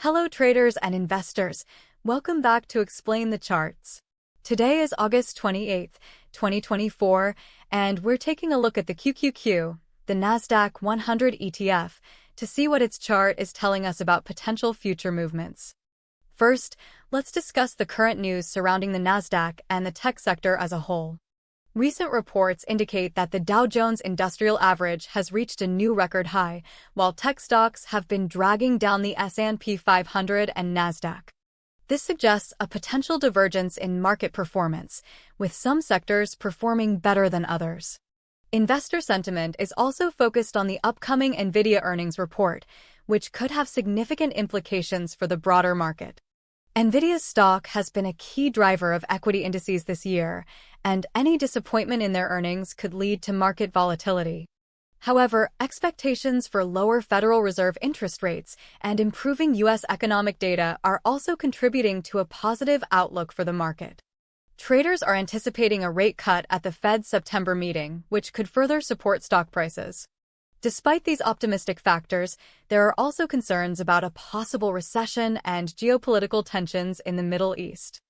Hello traders and investors, welcome back to Explain the Charts. Today is August 28th, 2024, and we're taking a look at the QQQ, the Nasdaq 100 ETF, to see what its chart is telling us about potential future movements. First, let's discuss the current news surrounding the Nasdaq and the tech sector as a whole. Recent reports indicate that the Dow Jones Industrial Average has reached a new record high, while tech stocks have been dragging down the S&P 500 and Nasdaq. This suggests a potential divergence in market performance, with some sectors performing better than others. Investor sentiment is also focused on the upcoming NVIDIA earnings report, which could have significant implications for the broader market. NVIDIA's stock has been a key driver of equity indices this year, and any disappointment in their earnings could lead to market volatility. However, expectations for lower Federal Reserve interest rates and improving U.S. economic data are also contributing to a positive outlook for the market. Traders are anticipating a rate cut at the Fed's September meeting, which could further support stock prices. Despite these optimistic factors, there are also concerns about a possible recession and geopolitical tensions in the Middle East.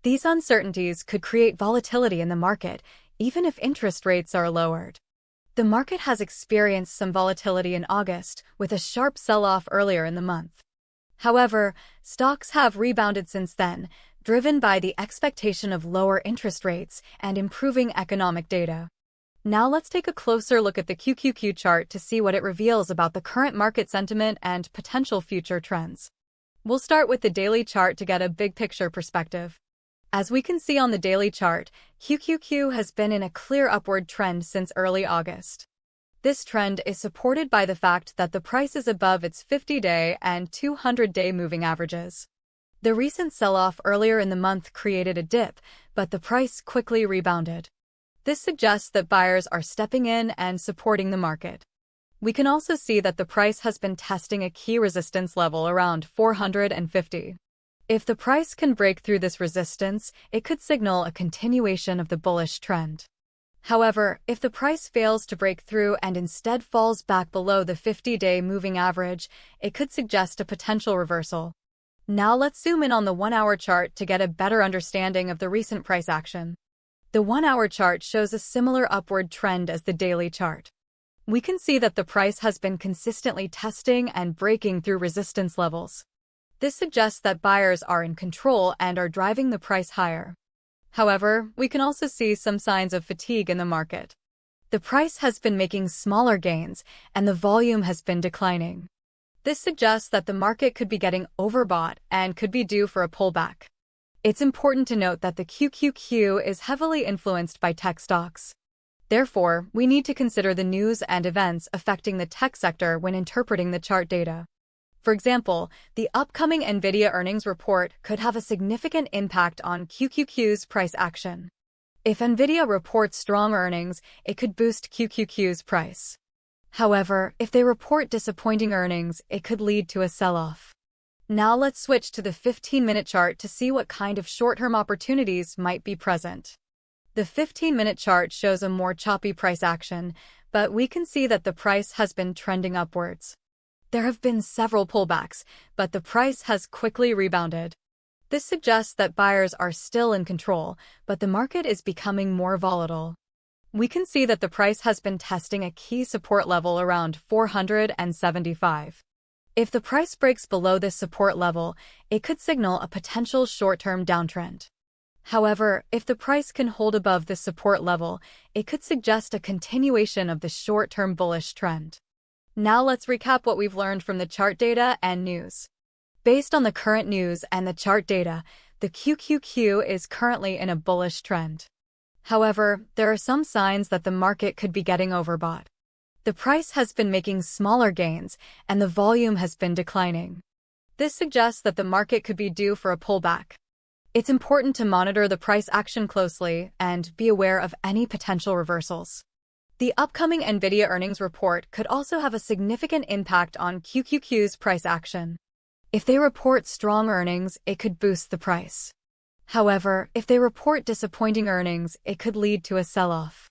These uncertainties could create volatility in the market, even if interest rates are lowered. The market has experienced some volatility in August, with a sharp sell-off earlier in the month. However, stocks have rebounded since then, driven by the expectation of lower interest rates and improving economic data. Now let's take a closer look at the QQQ chart to see what it reveals about the current market sentiment and potential future trends. We'll start with the daily chart to get a big-picture perspective. As we can see on the daily chart, QQQ has been in a clear upward trend since early August. This trend is supported by the fact that the price is above its 50-day and 200-day moving averages. The recent sell-off earlier in the month created a dip, but the price quickly rebounded. This suggests that buyers are stepping in and supporting the market. We can also see that the price has been testing a key resistance level around 450. If the price can break through this resistance, it could signal a continuation of the bullish trend. However, if the price fails to break through and instead falls back below the 50-day moving average, it could suggest a potential reversal. Now let's zoom in on the 1-hour chart to get a better understanding of the recent price action. The 1-hour chart shows a similar upward trend as the daily chart. We can see that the price has been consistently testing and breaking through resistance levels. This suggests that buyers are in control and are driving the price higher. However, we can also see some signs of fatigue in the market. The price has been making smaller gains, and the volume has been declining. This suggests that the market could be getting overbought and could be due for a pullback. It's important to note that the QQQ is heavily influenced by tech stocks. Therefore, we need to consider the news and events affecting the tech sector when interpreting the chart data. For example, the upcoming NVIDIA earnings report could have a significant impact on QQQ's price action. If NVIDIA reports strong earnings, it could boost QQQ's price. However, if they report disappointing earnings, it could lead to a sell-off. Now let's switch to the 15-minute chart to see what kind of short-term opportunities might be present. The 15-minute chart shows a more choppy price action, but we can see that the price has been trending upwards. There have been several pullbacks, but the price has quickly rebounded. This suggests that buyers are still in control, but the market is becoming more volatile. We can see that the price has been testing a key support level around 475. If the price breaks below this support level, it could signal a potential short-term downtrend. However, if the price can hold above this support level, it could suggest a continuation of the short-term bullish trend. Now let's recap what we've learned from the chart data and news. Based on the current news and the chart data, the QQQ is currently in a bullish trend. However, there are some signs that the market could be getting overbought. The price has been making smaller gains, and the volume has been declining. This suggests that the market could be due for a pullback. It's important to monitor the price action closely and be aware of any potential reversals. The upcoming NVIDIA earnings report could also have a significant impact on QQQ's price action. If they report strong earnings, it could boost the price. However, if they report disappointing earnings, it could lead to a sell-off.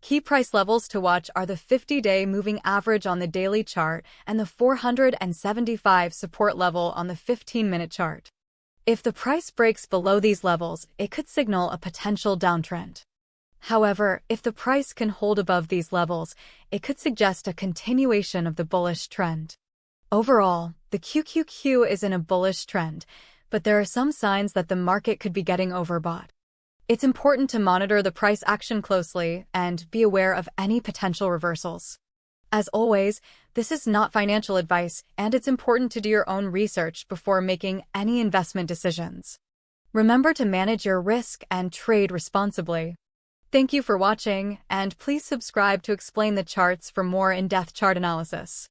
Key price levels to watch are the 50-day moving average on the daily chart and the 475 support level on the 15-minute chart. If the price breaks below these levels, it could signal a potential downtrend. However, if the price can hold above these levels, it could suggest a continuation of the bullish trend. Overall, the QQQ is in a bullish trend, but there are some signs that the market could be getting overbought. It's important to monitor the price action closely and be aware of any potential reversals. As always, this is not financial advice, and it's important to do your own research before making any investment decisions. Remember to manage your risk and trade responsibly. Thank you for watching, and please subscribe to explain the charts for more in-depth chart analysis.